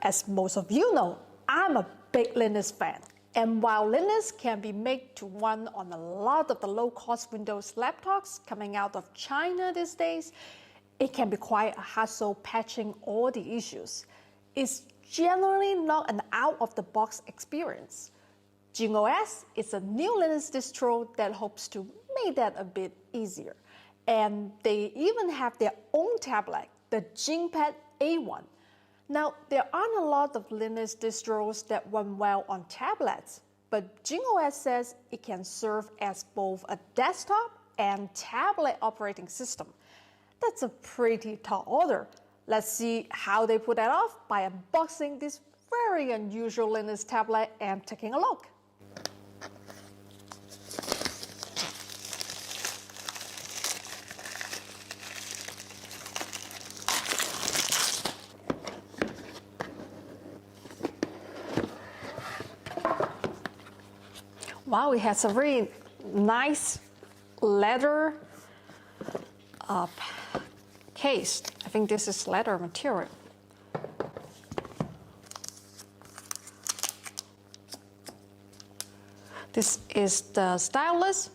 As most of you know, I'm a big Linux fan. And while Linux can be made to run on a lot of the low-cost Windows laptops coming out of China these days, it can be quite a hassle patching all the issues. It's generally not an out-of-the-box experience. JingOS is a new Linux distro that hopes to make that a bit easier. And they even have their own tablet, the JingPad A1. Now, there aren't a lot of Linux distros that run well on tablets, but JingOS says it can serve as both a desktop and tablet operating system. That's a pretty tall order. Let's see how they put that off by unboxing this very unusual Linux tablet and taking a look. Wow, it has a very nice leather case. I think this is leather material. This is the stylus.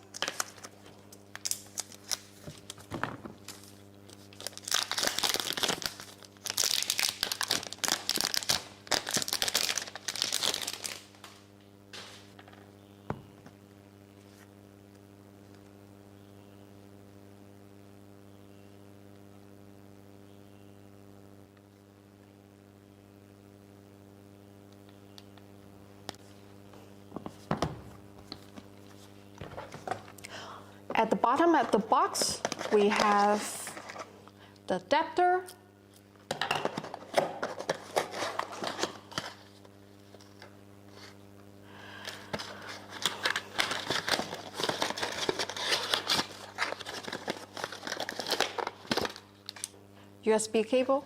At the bottom of the box, we have the adapter, USB cable,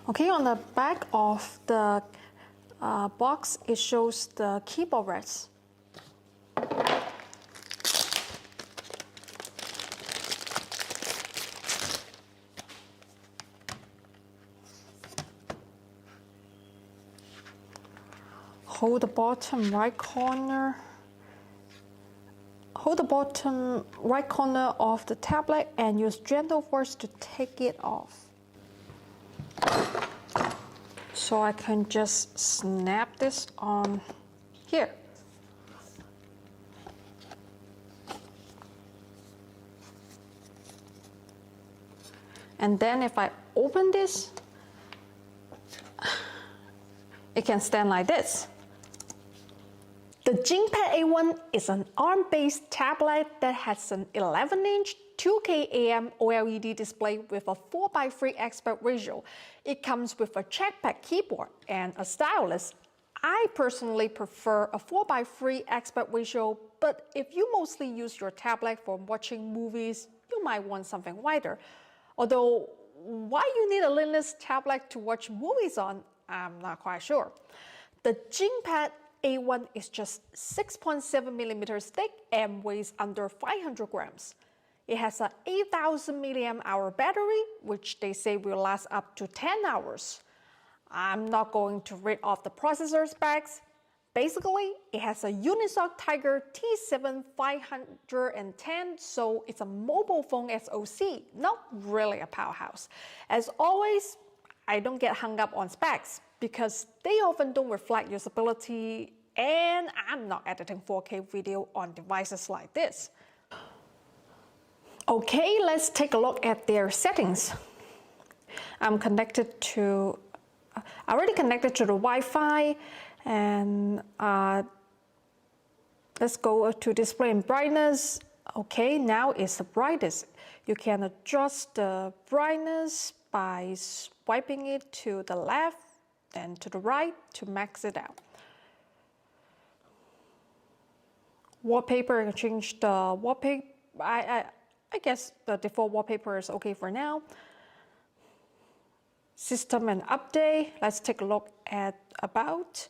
okay, on the back of the box, it shows the keyboard rest. Hold the bottom right corner. Hold the bottom right corner of the tablet and use gentle force to take it off. So I can just snap this on here. And then if I open this, it can stand like this. The JingPad A1 is an ARM-based tablet that has an 11-inch 2K AM OLED display with a 4:3 aspect ratio. It comes with a trackpad keyboard and a stylus. I personally prefer a 4:3 aspect ratio, but if you mostly use your tablet for watching movies, you might want something wider. Although, why you need a Linux tablet to watch movies on, I'm not quite sure. The JingPad A1 is just 6.7 millimeters thick and weighs under 500 grams. It has an 8,000 mAh battery, which they say will last up to 10 hours. I'm not going to read off the processor specs. Basically, it has a Unisoc Tiger T7 510, so it's a mobile phone SoC, not really a powerhouse. As always, I don't get hung up on specs because they often don't reflect usability, and I'm not editing 4K video on devices like this. Okay, let's take a look at their settings. I already connected to the Wi-Fi, and let's go to display and brightness. Okay, now it's the brightest. You can adjust the brightness by swiping it to the left and to the right to max it out. Wallpaper, I can change the wallpaper. I guess the default wallpaper is okay for now. System and update. Let's take a look at about.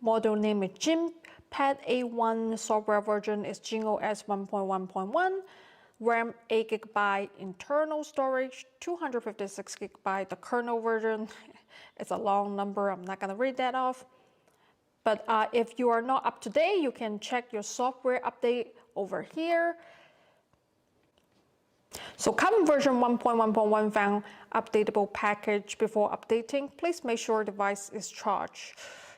Model name is JingPad A1. Software version is JingOS 1.1.1. RAM 8 GB, internal storage 256 GB. The kernel version, it's a long number. I'm not gonna read that off. But if you are not up to date, you can check your software update over here. So common version 1.1.1 found updatable package before updating. Please make sure device is charged.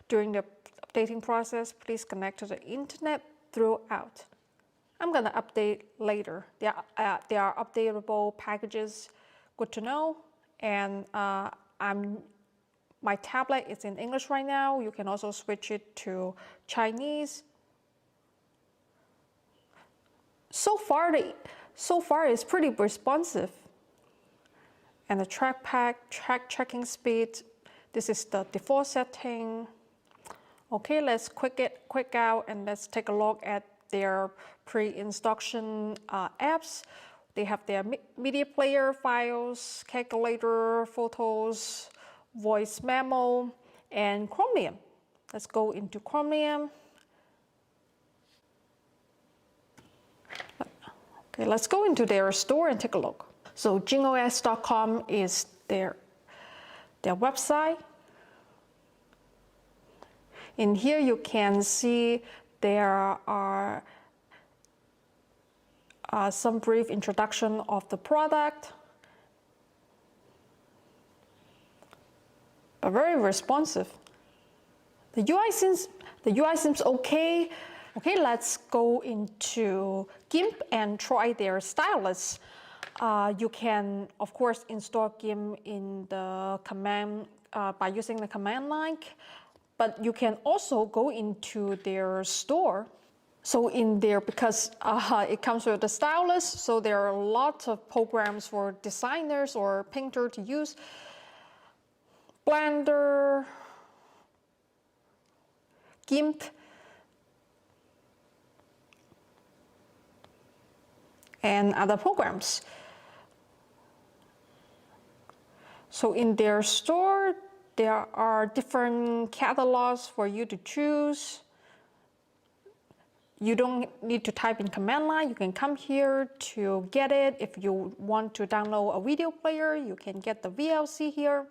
During the updating process, please connect to the internet throughout. I'm gonna update later. There are updatable packages, good to know. And my tablet is in English right now. You can also switch it to Chinese. So far it's pretty responsive. And the trackpad, checking speed. This is the default setting. Okay, let's quick out and let's take a look at their pre-instruction apps. They have their media player, files, calculator, photos, voice memo, and Chromium. Let's go into Chromium. Okay, let's go into their store and take a look. So jingos.com is their website. In here you can see there are some brief introduction of the product. But very responsive. The UI seems okay. Okay, let's go into GIMP and try their stylus. You can, of course, install GIMP in the command by using the command line, but you can also go into their store. So in there, because it comes with the stylus, so there are lots of programs for designers or painter to use. Blender, GIMP, and other programs. So in their store, there are different catalogs for you to choose. You don't need to type in command line. You can come here to get it. If you want to download a video player, you can get the VLC here.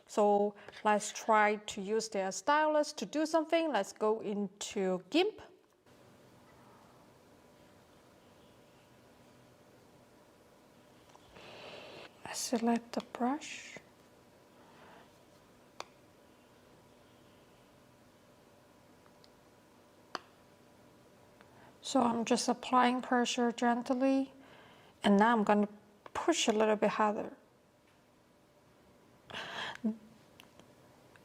So let's try to use their stylus to do something. Let's go into GIMP. Let's select the brush. So I'm just applying pressure gently, and now I'm going to push a little bit harder.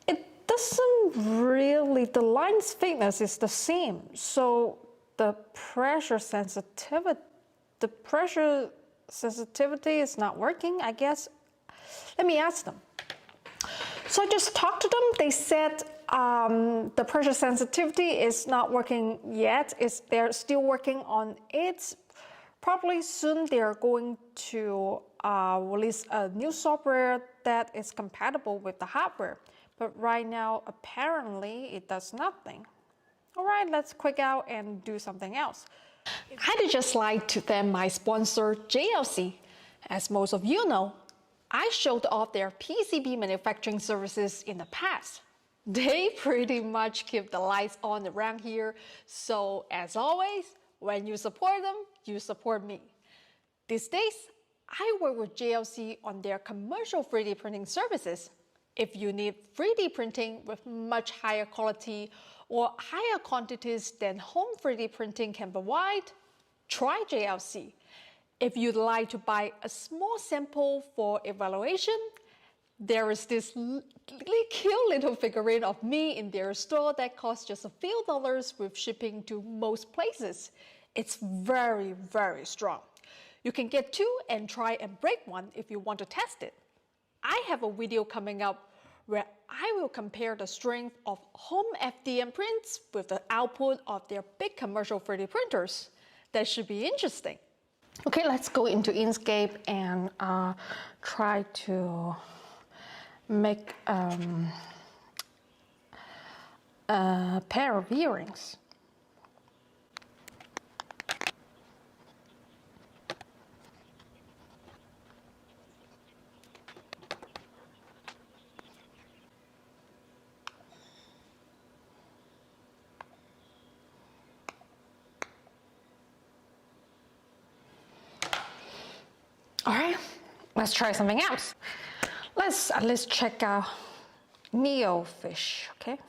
It doesn't really, the line's thickness is the same, so the pressure sensitivity is not working, I guess. Let me ask them. So I just talked to them. They said the pressure sensitivity is not working yet. They're still working on it. Probably soon they're going to release a new software that is compatible with the hardware. But right now, apparently, it does nothing. All right, let's quick out and do something else. I'd just like to thank my sponsor, JLC. As most of you know, I showed off their PCB manufacturing services in the past. They pretty much keep the lights on around here. So as always, when you support them, you support me. These days, I work with JLC on their commercial 3D printing services. If you need 3D printing with much higher quality or higher quantities than home 3D printing can provide, try JLC. If you'd like to buy a small sample for evaluation, there is this cute little figurine of me in their store that costs just a few dollars with shipping to most places. It's very, very strong. You can get two and try and break one if you want to test it. I have a video coming up where I will compare the strength of home FDM prints with the output of their big commercial 3D printers. That should be interesting. Okay, let's go into Inkscape and try to make a pair of earrings. All right, let's try something else. Let's at least check out neofish, okay?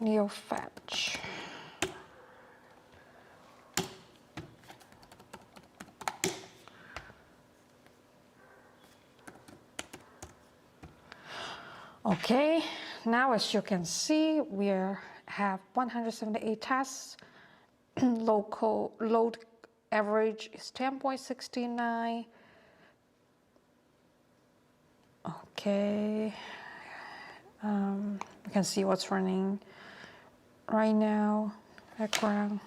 Neofetch. Okay, now as you can see, we have 178 tasks. Load average is 10.69. Okay, you can see what's running right now, background.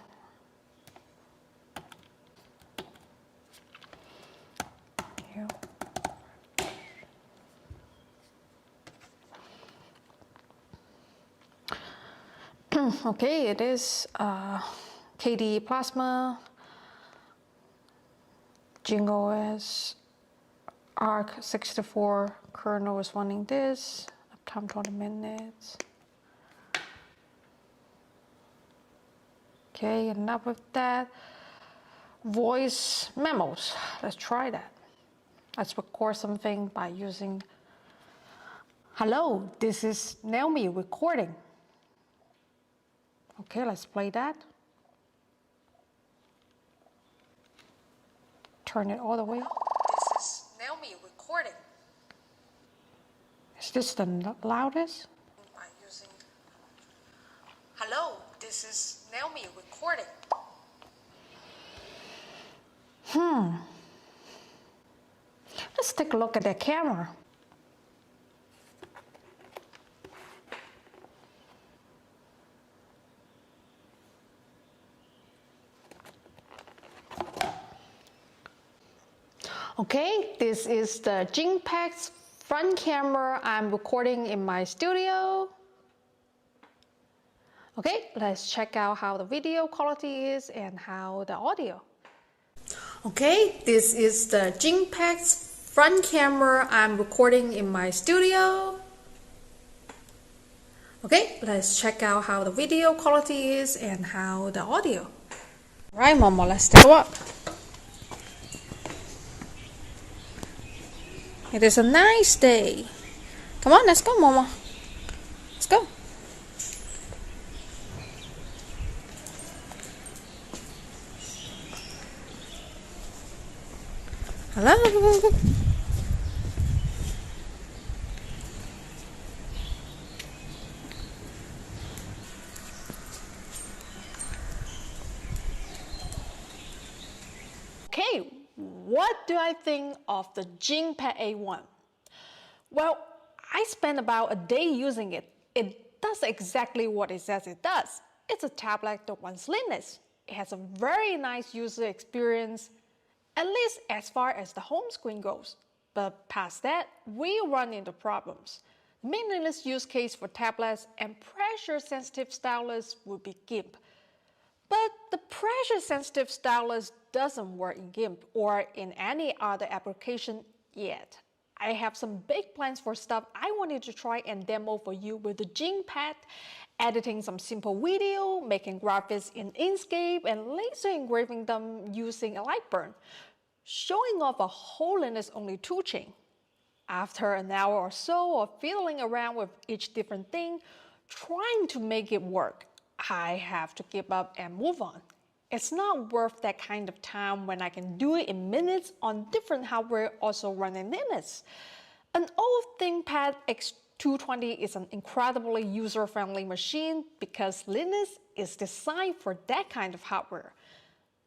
Okay, it is KDE Plasma, JingOS, ARC64 kernel is running this, uptime 20 minutes. Okay, enough of that. Voice memos, let's try that. Let's record something by using, hello, this is Naomi recording. Okay, let's play that. Turn it all the way. This is Naomi recording. Is this the loudest? By using, hello, this is Naomi recording. Let's take a look at the camera. Okay, this is the JingPad's front camera. I'm recording in my studio. Okay, let's check out how the video quality is and how the audio. Okay, this is the JingPad's front camera. I'm recording in my studio. Okay, let's check out how the video quality is and how the audio. Right, Momo, let's take a walk. It is a nice day. Come on, let's go, Momo. Let's go. Hello. Okay, what do I think of the JingPad A1? Well, I spent about a day using it. It does exactly what it says it does. It's a tablet that runs Linux. It has a very nice user experience, at least as far as the home screen goes. But past that, we run into problems. The main Linux use case for tablets and pressure-sensitive stylus would be GIMP. But the pressure-sensitive stylus doesn't work in GIMP or in any other application yet. I have some big plans for stuff I wanted to try and demo for you with the JingPad, editing some simple video, making graphics in Inkscape, and laser engraving them using a Lightburn, showing off a whole Linux-only toolchain. After an hour or so of fiddling around with each different thing, trying to make it work, I have to give up and move on. It's not worth that kind of time when I can do it in minutes on different hardware also running Linux. An old ThinkPad X220 is an incredibly user-friendly machine because Linux is designed for that kind of hardware.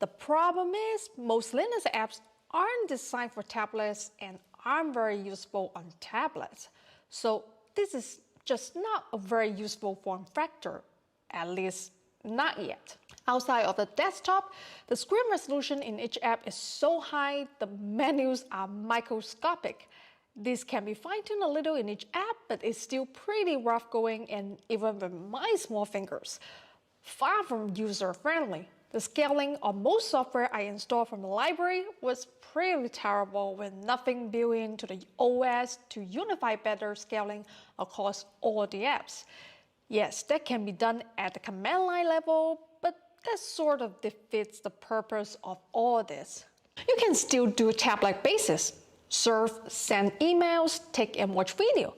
The problem is most Linux apps aren't designed for tablets and aren't very useful on tablets. So this is just not a very useful form factor, at least not yet. Outside of the desktop, the screen resolution in each app is so high, the menus are microscopic. This can be fine-tuned a little in each app, but it's still pretty rough going, and even with my small fingers, far from user-friendly. The scaling of most software I installed from the library was pretty terrible, with nothing built into the OS to unify better scaling across all the apps. Yes, that can be done at the command line level, but that sort of defeats the purpose of all this. You can still do tab-like basis, surf, send emails, take and watch video,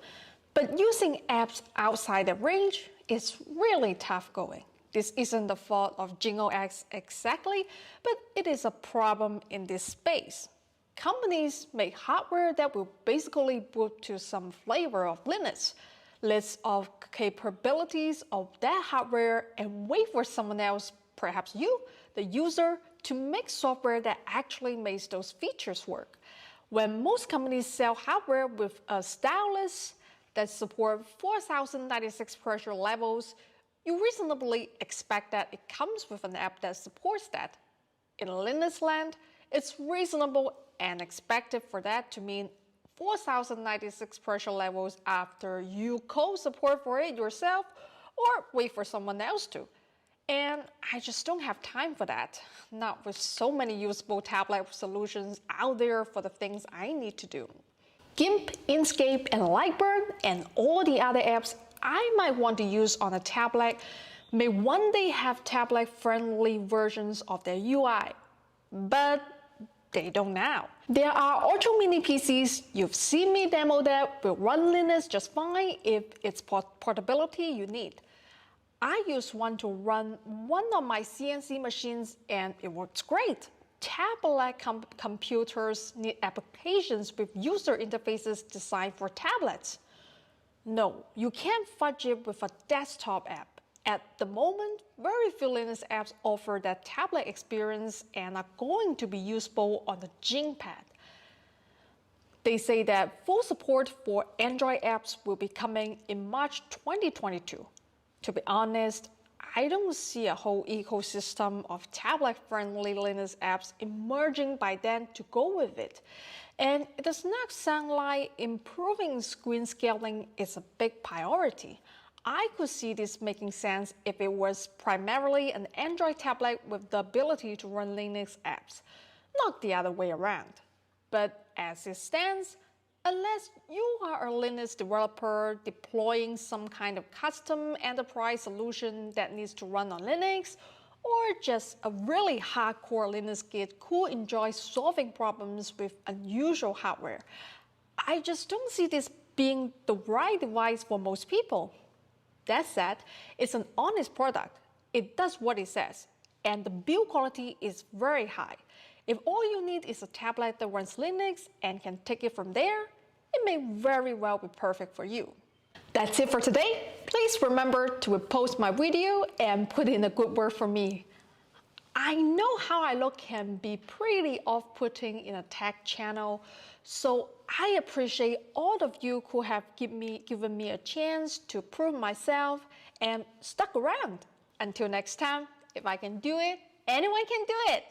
but using apps outside that range is really tough going. This isn't the fault of JingOS exactly, but it is a problem in this space. Companies make hardware that will basically boot to some flavor of Linux, lists of capabilities of that hardware, and wait for someone else, perhaps you, the user, to make software that actually makes those features work. When most companies sell hardware with a stylus that support 4096 pressure levels, you reasonably expect that it comes with an app that supports that. In Linux land, it's reasonable and expected for that to mean 4096 pressure levels after you code support for it yourself or wait for someone else to. And I just don't have time for that, not with so many usable tablet solutions out there for the things I need to do. GIMP, Inkscape, and Lightburn, and all the other apps I might want to use on a tablet may one day have tablet-friendly versions of their UI, but they don't now. There are Ultra Mini PCs, you've seen me demo that, will run Linux just fine if it's portability you need. I use one to run one of my CNC machines and it works great. Tablet computers need applications with user interfaces designed for tablets. No, you can't fudge it with a desktop app. At the moment, very few Linux apps offer that tablet experience and are going to be useful on the JingPad. They say that full support for Android apps will be coming in March 2022. To be honest, I don't see a whole ecosystem of tablet-friendly Linux apps emerging by then to go with it. And it does not sound like improving screen scaling is a big priority. I could see this making sense if it was primarily an Android tablet with the ability to run Linux apps, not the other way around. But as it stands, unless you are a Linux developer deploying some kind of custom enterprise solution that needs to run on Linux, or just a really hardcore Linux kid who enjoys solving problems with unusual hardware, I just don't see this being the right device for most people. That said, it's an honest product. It does what it says, and the build quality is very high. If all you need is a tablet that runs Linux and can take it from there, it may very well be perfect for you. That's it for today. Please remember to repost my video and put in a good word for me. I know how I look can be pretty off-putting in a tech channel, so I appreciate all of you who have given me a chance to prove myself and stuck around. Until next time, if I can do it, anyone can do it.